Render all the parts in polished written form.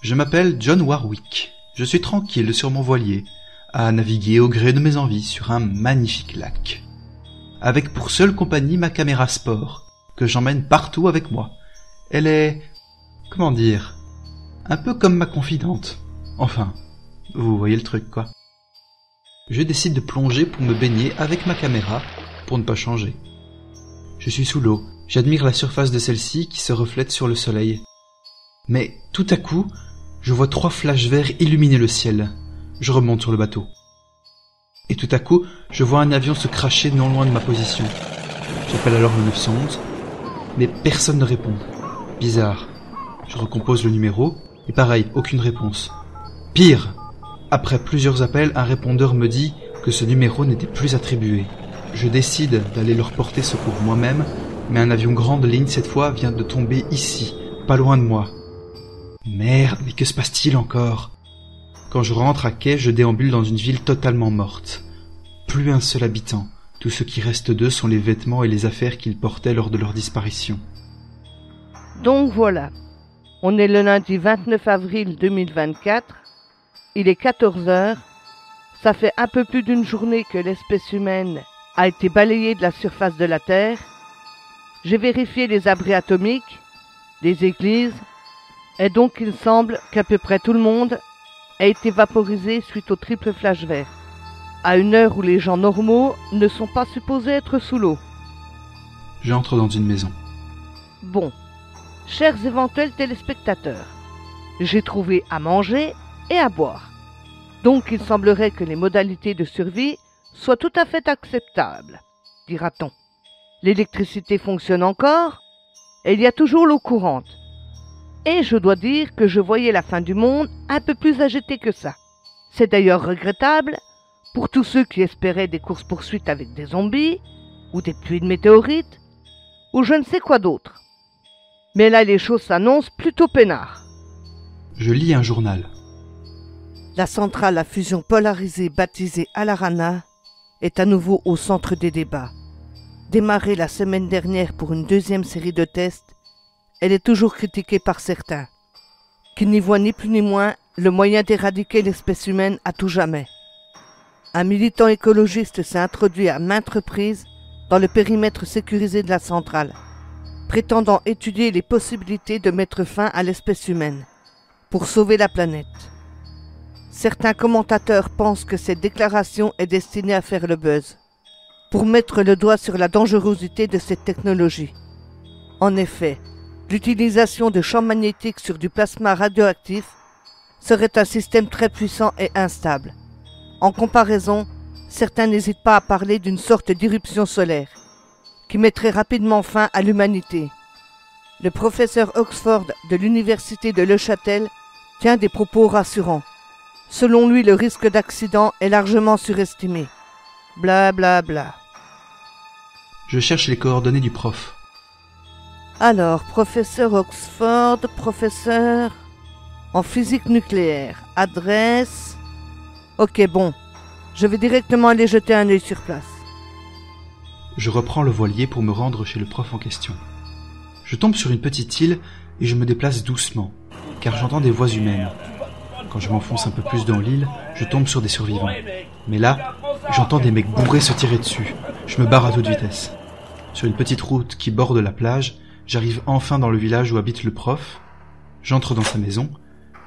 Je m'appelle John Warwick. Je suis tranquille sur mon voilier, à naviguer au gré de mes envies sur un magnifique lac. Avec pour seule compagnie ma caméra sport, que j'emmène partout avec moi. Elle est... comment dire... un peu comme ma confidente. Enfin, vous voyez le truc, quoi. Je décide de plonger pour me baigner avec ma caméra, pour ne pas changer. Je suis sous l'eau, j'admire la surface de celle-ci qui se reflète sur le soleil. Mais tout à coup, je vois 3 flashs verts illuminer le ciel. Je remonte sur le bateau. Et tout à coup, je vois un avion se cracher non loin de ma position. J'appelle alors le 911, mais personne ne répond. Bizarre. Je recompose le numéro, et pareil, aucune réponse. Pire, après plusieurs appels, un répondeur me dit que ce numéro n'était plus attribué. Je décide d'aller leur porter secours moi-même, mais un avion grande ligne cette fois vient de tomber ici, pas loin de moi. Merde, mais que se passe-t-il encore? Quand je rentre à quai, je déambule dans une ville totalement morte. Plus un seul habitant. Tout ce qui reste d'eux sont les vêtements et les affaires qu'ils portaient lors de leur disparition. Donc voilà, on est le lundi 29 avril 2024, il est 14 heures, ça fait un peu plus d'une journée que l'espèce humaine a été balayée de la surface de la Terre. J'ai vérifié les abris atomiques, les églises, et donc il semble qu'à peu près tout le monde a été vaporisé suite au triple flash vert, à une heure où les gens normaux ne sont pas supposés être sous l'eau. J'entre dans une maison. Bon, chers éventuels téléspectateurs, j'ai trouvé à manger et à boire. Donc il semblerait que les modalités de survie soient tout à fait acceptables, dira-t-on. L'électricité fonctionne encore, et il y a toujours l'eau courante. Et je dois dire que je voyais la fin du monde un peu plus agitée que ça. C'est d'ailleurs regrettable pour tous ceux qui espéraient des courses-poursuites avec des zombies, ou des pluies de météorites, ou je ne sais quoi d'autre. Mais là, les choses s'annoncent plutôt peinard. Je lis un journal. La centrale à fusion polarisée baptisée Alarana est à nouveau au centre des débats. Démarrée la semaine dernière pour une deuxième série de tests, elle est toujours critiquée par certains, qui n'y voient ni plus ni moins le moyen d'éradiquer l'espèce humaine à tout jamais. Un militant écologiste s'est introduit à maintes reprises dans le périmètre sécurisé de la centrale, prétendant étudier les possibilités de mettre fin à l'espèce humaine, pour sauver la planète. Certains commentateurs pensent que cette déclaration est destinée à faire le buzz, pour mettre le doigt sur la dangerosité de cette technologie. En effet, l'utilisation de champs magnétiques sur du plasma radioactif serait un système très puissant et instable. En comparaison, certains n'hésitent pas à parler d'une sorte d'irruption solaire, qui mettrait rapidement fin à l'humanité. Le professeur Oxford de l'université de Neuchâtel tient des propos rassurants. Selon lui, le risque d'accident est largement surestimé. Bla bla bla. Je cherche les coordonnées du prof. Alors, professeur Oxford, professeur en physique nucléaire, adresse... Ok, bon, je vais directement aller jeter un œil sur place. Je reprends le voilier pour me rendre chez le prof en question. Je tombe sur une petite île et je me déplace doucement, car j'entends des voix humaines. Quand je m'enfonce un peu plus dans l'île, je tombe sur des survivants. Mais là, j'entends des mecs bourrés se tirer dessus. Je me barre à toute vitesse. Sur une petite route qui borde la plage, j'arrive enfin dans le village où habite le prof. J'entre dans sa maison,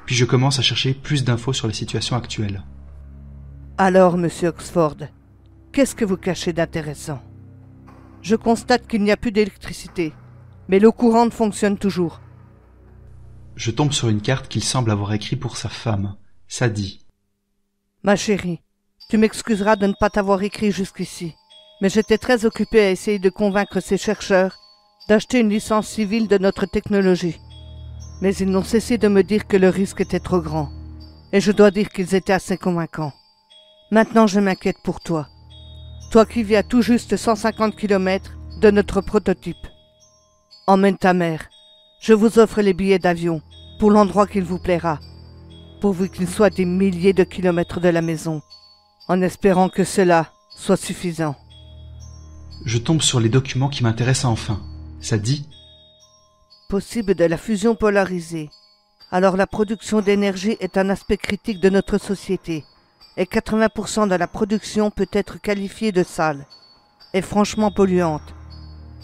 puis je commence à chercher plus d'infos sur la situation actuelle. Alors, monsieur Oxford, qu'est-ce que vous cachez d'intéressant? Je constate qu'il n'y a plus d'électricité, mais l'eau courante fonctionne toujours. Je tombe sur une carte qu'il semble avoir écrite pour sa femme, Sadie. Ma chérie, tu m'excuseras de ne pas t'avoir écrit jusqu'ici, mais j'étais très occupé à essayer de convaincre ces chercheurs d'acheter une licence civile de notre technologie. Mais ils n'ont cessé de me dire que le risque était trop grand, et je dois dire qu'ils étaient assez convaincants. Maintenant, je m'inquiète pour toi. Toi qui vis à tout juste 150 km de notre prototype. Emmène ta mère. Je vous offre les billets d'avion pour l'endroit qu'il vous plaira, pourvu qu'il soit des milliers de kilomètres de la maison, en espérant que cela soit suffisant. Je tombe sur les documents qui m'intéressent enfin. Ça dit... Possible de la fusion polarisée. Alors la production d'énergie est un aspect critique de notre société, et 80% de la production peut être qualifiée de sale, et franchement polluante.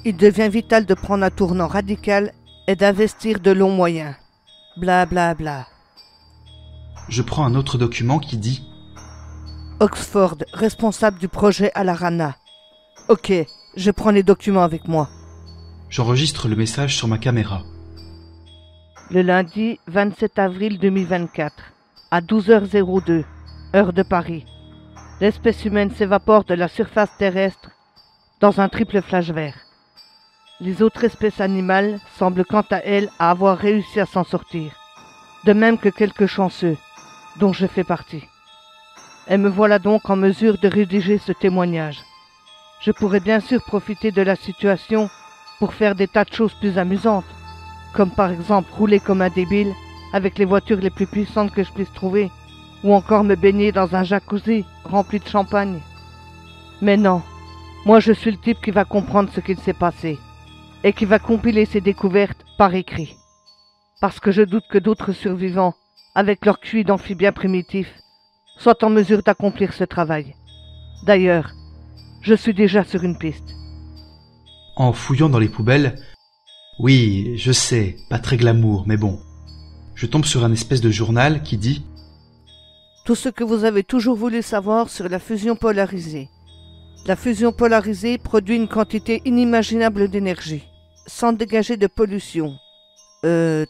Il devient vital de prendre un tournant radical et d'investir de longs moyens. Bla bla bla. Je prends un autre document qui dit Oxford, responsable du projet à la Rana. Ok, je prends les documents avec moi. J'enregistre le message sur ma caméra. Le lundi 27 avril 2024, à 12h02, heure de Paris, l'espèce humaine s'évapore de la surface terrestre dans un triple flash vert. Les autres espèces animales semblent quant à elles avoir réussi à s'en sortir, de même que quelques chanceux, dont je fais partie. Et me voilà donc en mesure de rédiger ce témoignage. Je pourrais bien sûr profiter de la situation pour faire des tas de choses plus amusantes, comme par exemple rouler comme un débile avec les voitures les plus puissantes que je puisse trouver, ou encore me baigner dans un jacuzzi rempli de champagne. Mais non, moi je suis le type qui va comprendre ce qu'il s'est passé, et qui va compiler ses découvertes par écrit. Parce que je doute que d'autres survivants, avec leur QI d'amphibien primitif, soient en mesure d'accomplir ce travail. D'ailleurs, je suis déjà sur une piste. En fouillant dans les poubelles, oui, je sais, pas très glamour, mais bon, je tombe sur un espèce de journal qui dit « Tout ce que vous avez toujours voulu savoir sur la fusion polarisée. La fusion polarisée produit une quantité inimaginable d'énergie, sans dégager de pollution.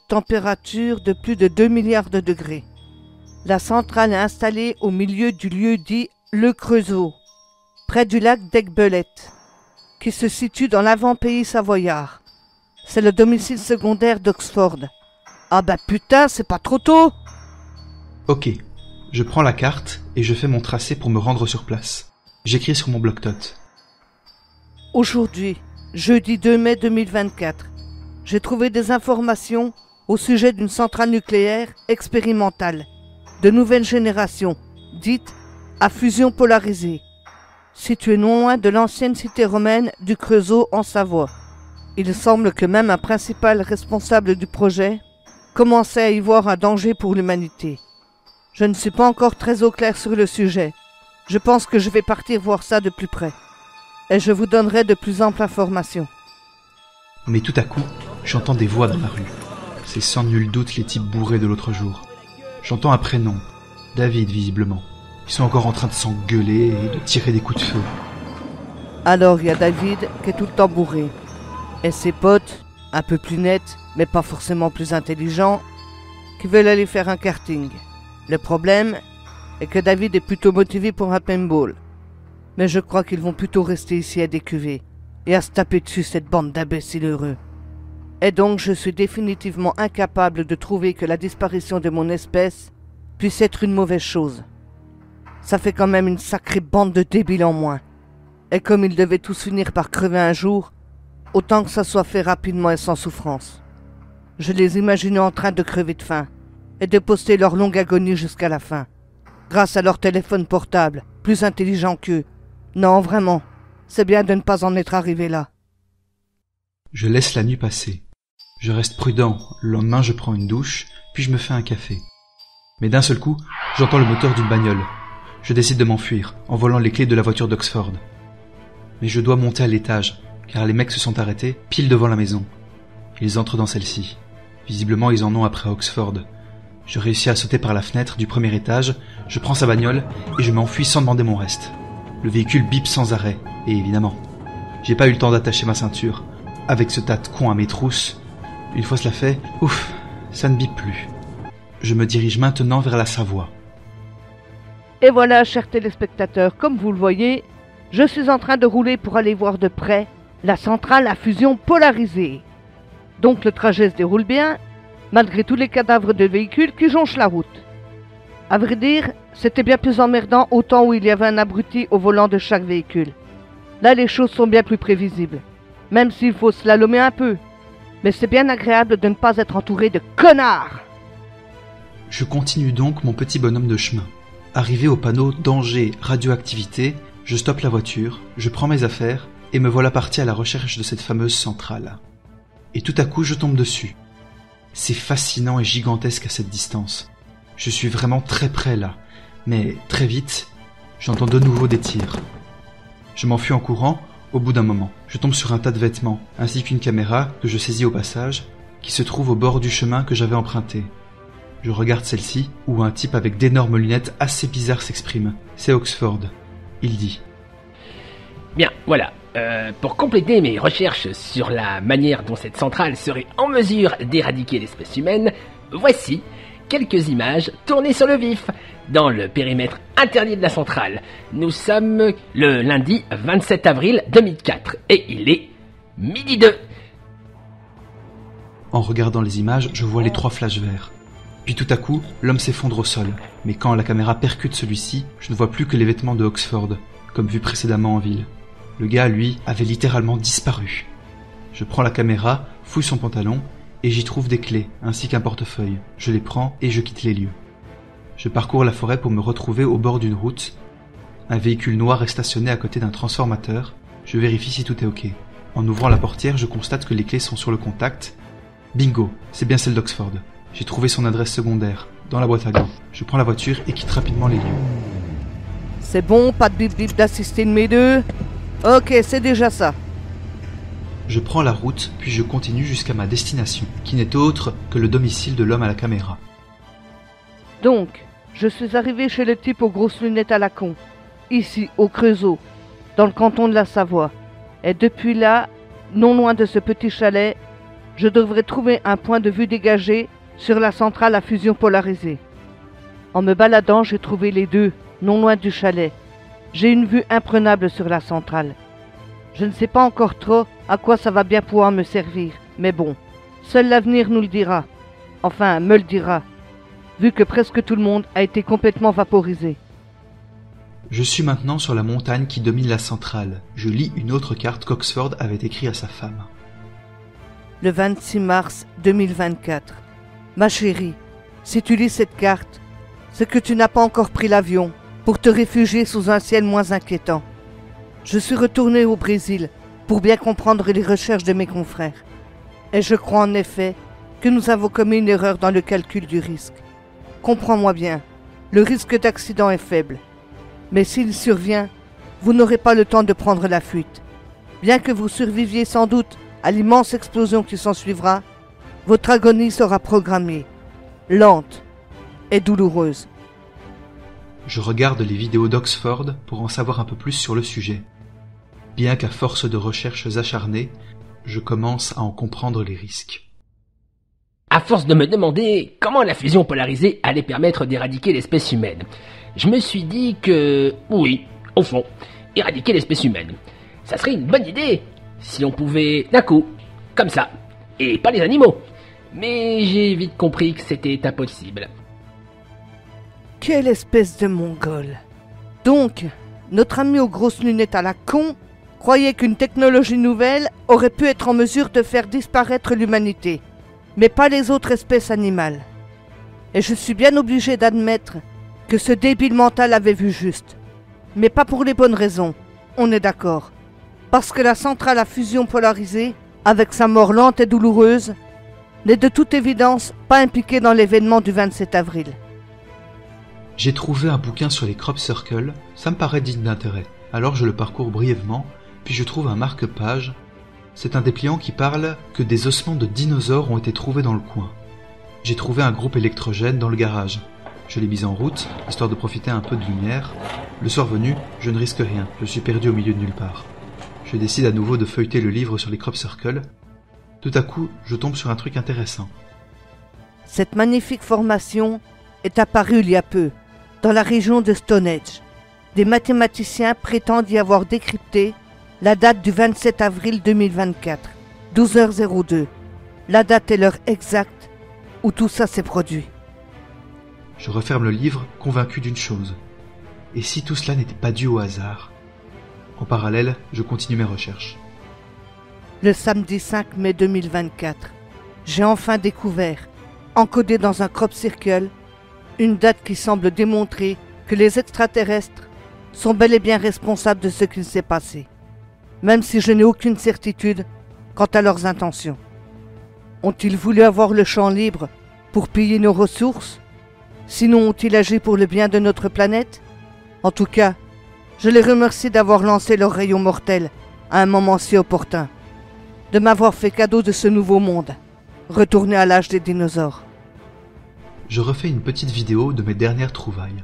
Température de plus de 2 milliards de degrés. La centrale est installée au milieu du lieu dit Le Creusot, près du lac d'Aiguebelette, qui se situe dans l'avant-pays savoyard. C'est le domicile secondaire d'Oxford. Ah bah putain, c'est pas trop tôt !» Ok, je prends la carte et je fais mon tracé pour me rendre sur place. J'écris sur mon bloc-notes. Aujourd'hui, jeudi 2 mai 2024, j'ai trouvé des informations au sujet d'une centrale nucléaire expérimentale, de nouvelle génération, dite à fusion polarisée, située non loin de l'ancienne cité romaine du Creusot en Savoie. Il semble que même un principal responsable du projet commençait à y voir un danger pour l'humanité. Je ne suis pas encore très au clair sur le sujet. Je pense que je vais partir voir ça de plus près. Et je vous donnerai de plus amples informations. Mais tout à coup, j'entends des voix dans la rue. C'est sans nul doute les types bourrés de l'autre jour. J'entends un prénom, David visiblement. Ils sont encore en train de s'engueuler et de tirer des coups de feu. Alors il y a David qui est tout le temps bourré. Et ses potes, un peu plus nets, mais pas forcément plus intelligents, qui veulent aller faire un karting. Le problème est que David est plutôt motivé pour un paintball. Mais je crois qu'ils vont plutôt rester ici à décuver et à se taper dessus cette bande d'imbéciles heureux. Et donc je suis définitivement incapable de trouver que la disparition de mon espèce puisse être une mauvaise chose. Ça fait quand même une sacrée bande de débiles en moins. Et comme ils devaient tous finir par crever un jour, autant que ça soit fait rapidement et sans souffrance. Je les imaginais en train de crever de faim et de poster leur longue agonie jusqu'à la fin, grâce à leur téléphone portable, plus intelligent qu'eux. Non, vraiment, c'est bien de ne pas en être arrivé là. Je laisse la nuit passer. Je reste prudent, le lendemain je prends une douche, puis je me fais un café. Mais d'un seul coup, j'entends le moteur d'une bagnole. Je décide de m'enfuir, en volant les clés de la voiture d'Oxford. Mais je dois monter à l'étage, car les mecs se sont arrêtés pile devant la maison. Ils entrent dans celle-ci. Visiblement, ils en ont après Oxford. Je réussis à sauter par la fenêtre du premier étage, je prends sa bagnole et je m'enfuis sans demander mon reste. Le véhicule bip sans arrêt, et évidemment, j'ai pas eu le temps d'attacher ma ceinture. Avec ce tas de cons à mes trousses, une fois cela fait, ouf, ça ne bip plus. Je me dirige maintenant vers la Savoie. Et voilà, chers téléspectateurs, comme vous le voyez, je suis en train de rouler pour aller voir de près la centrale à fusion polarisée. Donc le trajet se déroule bien, malgré tous les cadavres de véhicules qui jonchent la route. À vrai dire, c'était bien plus emmerdant au temps où il y avait un abruti au volant de chaque véhicule. Là, les choses sont bien plus prévisibles, même s'il faut slalomer un peu. Mais c'est bien agréable de ne pas être entouré de connards. Je continue donc mon petit bonhomme de chemin. Arrivé au panneau danger radioactivité, je stoppe la voiture, je prends mes affaires et me voilà parti à la recherche de cette fameuse centrale. Et tout à coup, je tombe dessus. C'est fascinant et gigantesque à cette distance. Je suis vraiment très près là, mais très vite, j'entends de nouveau des tirs. Je m'enfuis en courant, au bout d'un moment. Je tombe sur un tas de vêtements, ainsi qu'une caméra que je saisis au passage, qui se trouve au bord du chemin que j'avais emprunté. Je regarde celle-ci, où un type avec d'énormes lunettes assez bizarres s'exprime. C'est Oxford. Il dit: Bien, voilà. Pour compléter mes recherches sur la manière dont cette centrale serait en mesure d'éradiquer l'espèce humaine, voici quelques images tournées sur le vif, dans le périmètre interdit de la centrale. Nous sommes le lundi 27 avril 2004, et il est midi 2. En regardant les images, je vois les 3 flashs verts. Puis tout à coup, l'homme s'effondre au sol. Mais quand la caméra percute celui-ci, je ne vois plus que les vêtements de Oxford, comme vu précédemment en ville. Le gars, lui, avait littéralement disparu. Je prends la caméra, fouille son pantalon, et j'y trouve des clés, ainsi qu'un portefeuille. Je les prends et je quitte les lieux. Je parcours la forêt pour me retrouver au bord d'une route. Un véhicule noir est stationné à côté d'un transformateur. Je vérifie si tout est ok. En ouvrant la portière, je constate que les clés sont sur le contact. Bingo, c'est bien celle d'Oxford. J'ai trouvé son adresse secondaire, dans la boîte à gants. Je prends la voiture et quitte rapidement les lieux. C'est bon, pas de bip-bip d'assister de mes deux? Ok, c'est déjà ça. Je prends la route, puis je continue jusqu'à ma destination, qui n'est autre que le domicile de l'homme à la caméra. Donc, je suis arrivé chez le type aux grosses lunettes à la con, ici, au Creusot, dans le canton de la Savoie. Et depuis là, non loin de ce petit chalet, je devrais trouver un point de vue dégagé sur la centrale à fusion polarisée. En me baladant, j'ai trouvé les deux, non loin du chalet. J'ai une vue imprenable sur la centrale. Je ne sais pas encore trop à quoi ça va bien pouvoir me servir, mais bon, seul l'avenir nous le dira. Enfin, me le dira, vu que presque tout le monde a été complètement vaporisé. Je suis maintenant sur la montagne qui domine la centrale. Je lis une autre carte qu'Oxford avait écrite à sa femme. Le 26 mars 2024. Ma chérie, si tu lis cette carte, c'est que tu n'as pas encore pris l'avion pour te réfugier sous un ciel moins inquiétant. Je suis retourné au Brésil pour bien comprendre les recherches de mes confrères. Et je crois en effet que nous avons commis une erreur dans le calcul du risque. Comprends-moi bien, le risque d'accident est faible. Mais s'il survient, vous n'aurez pas le temps de prendre la fuite. Bien que vous surviviez sans doute à l'immense explosion qui s'ensuivra, votre agonie sera programmée, lente et douloureuse. Je regarde les vidéos d'Oxford pour en savoir un peu plus sur le sujet. Bien qu'à force de recherches acharnées, je commence à en comprendre les risques. À force de me demander comment la fusion polarisée allait permettre d'éradiquer l'espèce humaine, je me suis dit que, oui, au fond, éradiquer l'espèce humaine, ça serait une bonne idée si on pouvait d'un coup, comme ça, et pas les animaux. Mais j'ai vite compris que c'était impossible. Quelle espèce de mongol! Donc, notre ami aux grosses lunettes à la con croyait qu'une technologie nouvelle aurait pu être en mesure de faire disparaître l'humanité, mais pas les autres espèces animales. Et je suis bien obligé d'admettre que ce débile mental avait vu juste. Mais pas pour les bonnes raisons, on est d'accord. Parce que la centrale à fusion polarisée, avec sa mort lente et douloureuse, n'est de toute évidence pas impliquée dans l'événement du 27 avril. J'ai trouvé un bouquin sur les crop circles, ça me paraît digne d'intérêt. Alors je le parcours brièvement, puis je trouve un marque-page. C'est un dépliant qui parle que des ossements de dinosaures ont été trouvés dans le coin. J'ai trouvé un groupe électrogène dans le garage. Je l'ai mis en route, histoire de profiter un peu de lumière. Le soir venu, je ne risque rien, je suis perdu au milieu de nulle part. Je décide à nouveau de feuilleter le livre sur les crop circles. Tout à coup, je tombe sur un truc intéressant. Cette magnifique formation est apparue il y a peu, dans la région de Stonehenge. Des mathématiciens prétendent y avoir décrypté la date du 27 avril 2024, 12h02. La date et l'heure exacte où tout ça s'est produit. Je referme le livre, convaincu d'une chose. Et si tout cela n'était pas dû au hasard? En parallèle, je continue mes recherches. Le samedi 5 mai 2024, j'ai enfin découvert, encodé dans un crop circle, une date qui semble démontrer que les extraterrestres sont bel et bien responsables de ce qu'il s'est passé, même si je n'ai aucune certitude quant à leurs intentions. Ont-ils voulu avoir le champ libre pour piller nos ressources? Sinon ont-ils agi pour le bien de notre planète? En tout cas, je les remercie d'avoir lancé leur rayon mortel à un moment si opportun, de m'avoir fait cadeau de ce nouveau monde, retourné à l'âge des dinosaures. Je refais une petite vidéo de mes dernières trouvailles.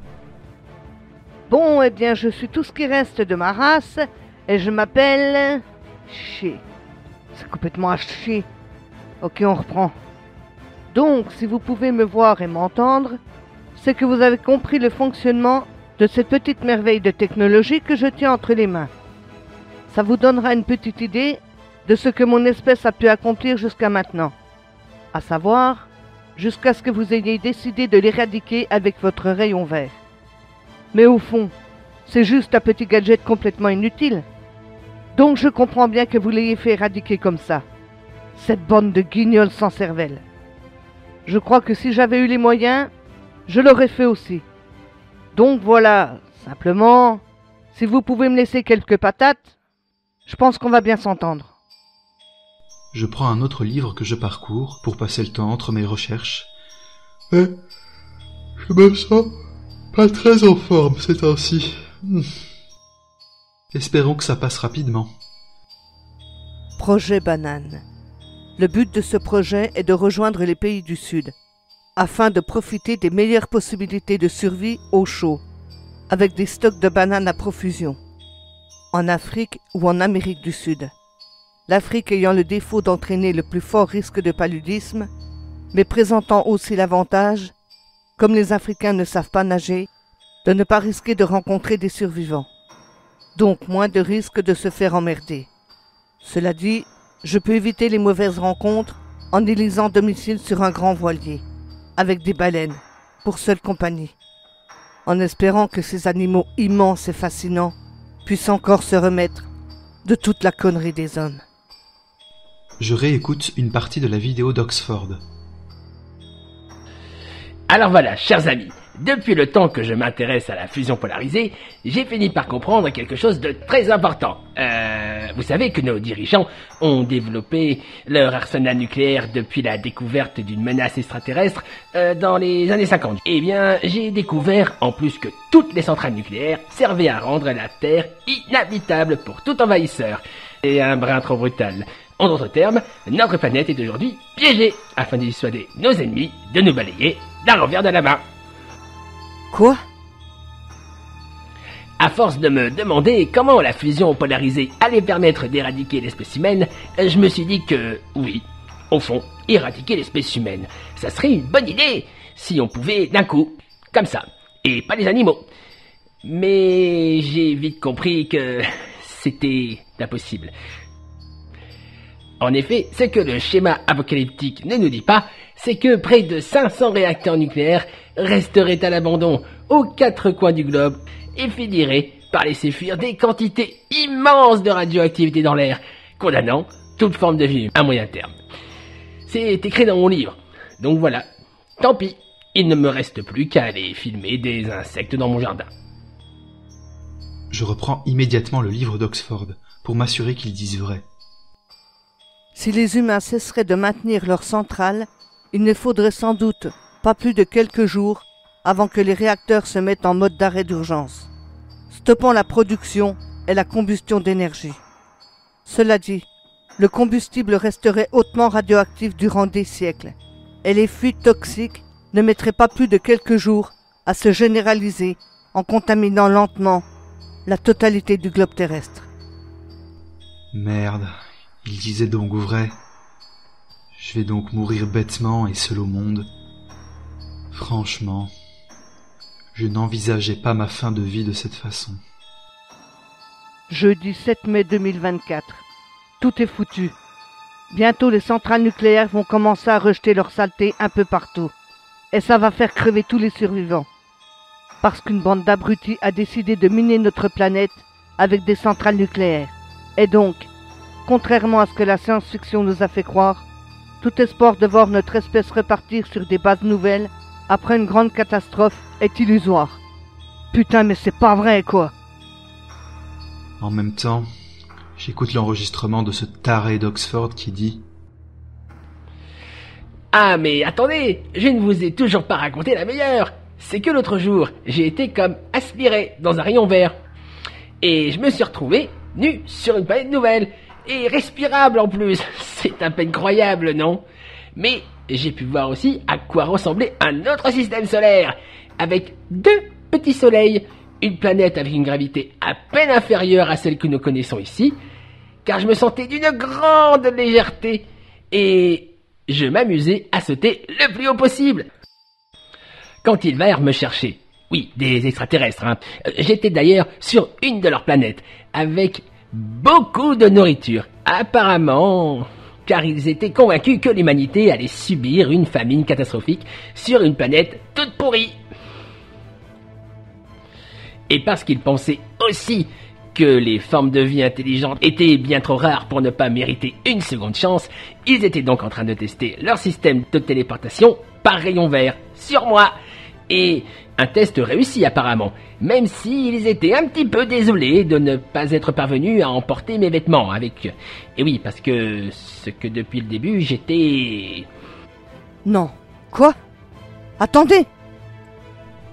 Bon, eh bien, je suis tout ce qui reste de ma race, et je m'appelle... Chier. C'est complètement à chier. Ok, on reprend. Donc, si vous pouvez me voir et m'entendre, c'est que vous avez compris le fonctionnement de cette petite merveille de technologie que je tiens entre les mains. Ça vous donnera une petite idée de ce que mon espèce a pu accomplir jusqu'à maintenant. À savoir, jusqu'à ce que vous ayez décidé de l'éradiquer avec votre rayon vert. Mais au fond, c'est juste un petit gadget complètement inutile. Donc je comprends bien que vous l'ayez fait éradiquer comme ça. Cette bande de guignols sans cervelle. Je crois que si j'avais eu les moyens, je l'aurais fait aussi. Donc voilà, simplement, si vous pouvez me laisser quelques patates, je pense qu'on va bien s'entendre. Je prends un autre livre que je parcours pour passer le temps entre mes recherches. Mais je me sens pas très en forme ces temps-ci. Espérons que ça passe rapidement. Projet Banane. Le but de ce projet est de rejoindre les pays du Sud, afin de profiter des meilleures possibilités de survie au chaud, avec des stocks de bananes à profusion, en Afrique ou en Amérique du Sud. L'Afrique ayant le défaut d'entraîner le plus fort risque de paludisme, mais présentant aussi l'avantage, comme les Africains ne savent pas nager, de ne pas risquer de rencontrer des survivants. Donc moins de risque de se faire emmerder. Cela dit, je peux éviter les mauvaises rencontres en élisant domicile sur un grand voilier, avec des baleines, pour seule compagnie, en espérant que ces animaux immenses et fascinants puissent encore se remettre de toute la connerie des hommes. Je réécoute une partie de la vidéo d'Oxford. Alors voilà, chers amis, depuis le temps que je m'intéresse à la fusion polarisée, j'ai fini par comprendre quelque chose de très important. Vous savez que nos dirigeants ont développé leur arsenal nucléaire depuis la découverte d'une menace extraterrestre dans les années 50. Eh bien, j'ai découvert, en plus, que toutes les centrales nucléaires servaient à rendre la Terre inhabitable pour tout envahisseur. Et un brin trop brutal. En d'autres termes, notre planète est aujourd'hui piégée, afin de dissuader nos ennemis de nous balayer d'un revers de la main. Quoi? À force de me demander comment la fusion polarisée allait permettre d'éradiquer l'espèce humaine, je me suis dit que, oui, au fond, éradiquer l'espèce humaine, ça serait une bonne idée, si on pouvait d'un coup, comme ça, et pas les animaux. Mais j'ai vite compris que c'était impossible. En effet, ce que le schéma apocalyptique ne nous dit pas, c'est que près de 500 réacteurs nucléaires resteraient à l'abandon aux quatre coins du globe et finiraient par laisser fuir des quantités immenses de radioactivité dans l'air, condamnant toute forme de vie à moyen terme. C'est écrit dans mon livre, donc voilà, tant pis, il ne me reste plus qu'à aller filmer des insectes dans mon jardin. Je reprends immédiatement le livre d'Oxford pour m'assurer qu'ils disent vrai. Si les humains cesseraient de maintenir leur centrale, il ne faudrait sans doute pas plus de quelques jours avant que les réacteurs se mettent en mode d'arrêt d'urgence, stoppant la production et la combustion d'énergie. Cela dit, le combustible resterait hautement radioactif durant des siècles, et les fuites toxiques ne mettraient pas plus de quelques jours à se généraliser en contaminant lentement la totalité du globe terrestre. Merde, il disait donc vrai. Je vais donc mourir bêtement et seul au monde. Franchement, je n'envisageais pas ma fin de vie de cette façon. Jeudi 7 mai 2024. Tout est foutu. Bientôt les centrales nucléaires vont commencer à rejeter leur saleté un peu partout. Et ça va faire crever tous les survivants. Parce qu'une bande d'abrutis a décidé de miner notre planète avec des centrales nucléaires. Et donc, contrairement à ce que la science-fiction nous a fait croire, tout espoir de voir notre espèce repartir sur des bases nouvelles après une grande catastrophe est illusoire. Putain, mais c'est pas vrai, quoi. En même temps, j'écoute l'enregistrement de ce taré d'Oxford qui dit Ah mais attendez, je ne vous ai toujours pas raconté la meilleure. C'est que l'autre jour, j'ai été comme aspiré dans un rayon vert. Et je me suis retrouvé nu sur une planète nouvelle. Et respirable en plus. C'est un peu incroyable, non? Mais j'ai pu voir aussi à quoi ressemblait un autre système solaire. Avec 2 petits soleils. Une planète avec une gravité à peine inférieure à celle que nous connaissons ici. Car je me sentais d'une grande légèreté. Et je m'amusais à sauter le plus haut possible. Quand ils vinrent me chercher, oui, des extraterrestres, hein. J'étais d'ailleurs sur une de leurs planètes, avec beaucoup de nourriture, apparemment, car ils étaient convaincus que l'humanité allait subir une famine catastrophique sur une planète toute pourrie. Et parce qu'ils pensaient aussi que les formes de vie intelligentes étaient bien trop rares pour ne pas mériter une seconde chance, ils étaient donc en train de tester leur système de téléportation par rayon vert sur moi. Et un test réussi apparemment, même s'ils étaient un petit peu désolés de ne pas être parvenus à emporter mes vêtements avec... Et oui, parce que ce que depuis le début j'étais... Non. Quoi? Attendez!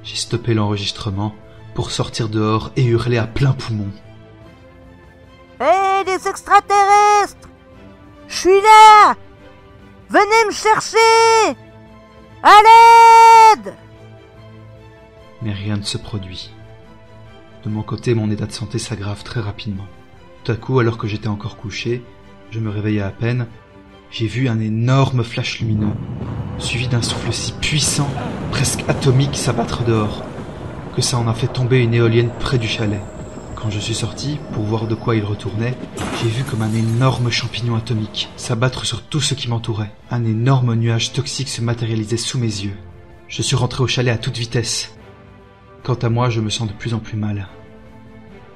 J'ai stoppé l'enregistrement pour sortir dehors et hurler à plein poumon. Hé, des extraterrestres! Je suis là! Venez me chercher! À l'aide! Mais rien ne se produit. De mon côté, mon état de santé s'aggrave très rapidement. Tout à coup, alors que j'étais encore couché, je me réveillais à peine, j'ai vu un énorme flash lumineux, suivi d'un souffle si puissant, presque atomique, s'abattre dehors, que ça en a fait tomber une éolienne près du chalet. Quand je suis sorti, pour voir de quoi il retournait, j'ai vu comme un énorme champignon atomique s'abattre sur tout ce qui m'entourait. Un énorme nuage toxique se matérialisait sous mes yeux. Je suis rentré au chalet à toute vitesse. Quant à moi, je me sens de plus en plus mal.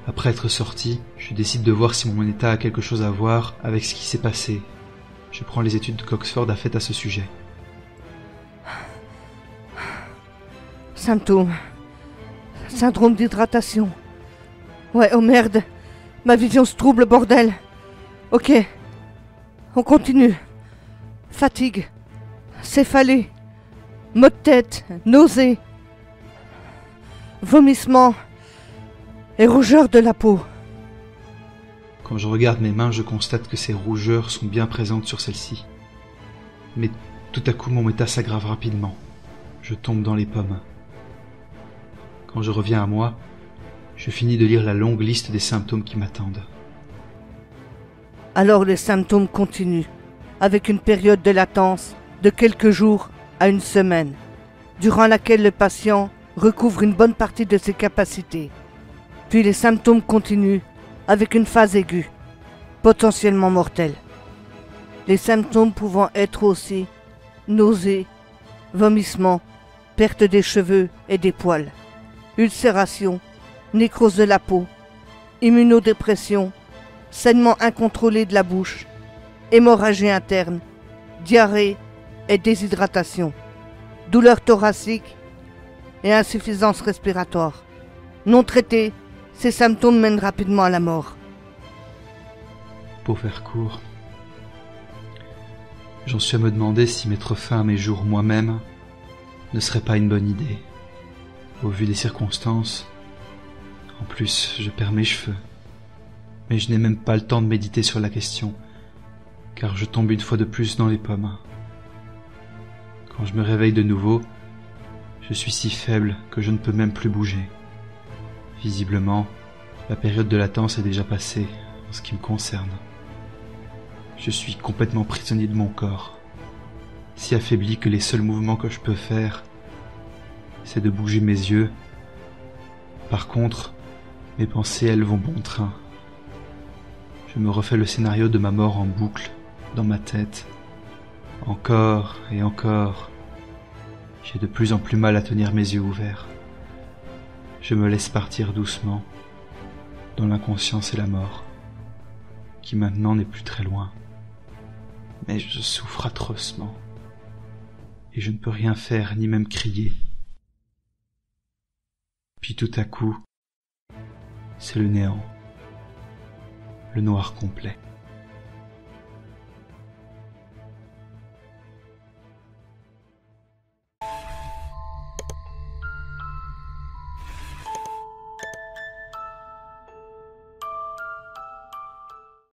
Après être sorti, je décide de voir si mon état a quelque chose à voir avec ce qui s'est passé. Je prends les études qu'Oxford a faites à ce sujet. Symptômes. Syndrome d'hydratation. Ouais, oh merde. Ma vision se trouble, bordel. Ok. On continue. Fatigue. Céphalée. Maux de tête. Nausées. Vomissements. Et rougeur de la peau. Quand je regarde mes mains, je constate que ces rougeurs sont bien présentes sur celles-ci. Mais tout à coup, mon état s'aggrave rapidement. Je tombe dans les pommes. Quand je reviens à moi, je finis de lire la longue liste des symptômes qui m'attendent. Alors les symptômes continuent, avec une période de latence de quelques jours à une semaine, durant laquelle le patient recouvre une bonne partie de ses capacités. Puis les symptômes continuent avec une phase aiguë, potentiellement mortelle. Les symptômes pouvant être aussi nausées, vomissements, perte des cheveux et des poils, ulcération, nécrose de la peau, immunodépression, saignement incontrôlé de la bouche, hémorragie interne, diarrhée et déshydratation, douleur thoracique et insuffisance respiratoire. Non traités, ces symptômes mènent rapidement à la mort. Pour faire court, j'en suis à me demander si mettre fin à mes jours moi-même ne serait pas une bonne idée. Au vu des circonstances, en plus, je perds mes cheveux. Mais je n'ai même pas le temps de méditer sur la question, car je tombe une fois de plus dans les pommes. Quand je me réveille de nouveau, je suis si faible que je ne peux même plus bouger. Visiblement, la période de latence est déjà passée, en ce qui me concerne. Je suis complètement prisonnier de mon corps, si affaibli que les seuls mouvements que je peux faire, c'est de bouger mes yeux. Par contre, mes pensées, elles vont bon train. Je me refais le scénario de ma mort en boucle, dans ma tête. Encore et encore. J'ai de plus en plus mal à tenir mes yeux ouverts. Je me laisse partir doucement, dans l'inconscience et la mort, qui maintenant n'est plus très loin. Mais je souffre atrocement, et je ne peux rien faire, ni même crier. Puis tout à coup, c'est le néant, le noir complet.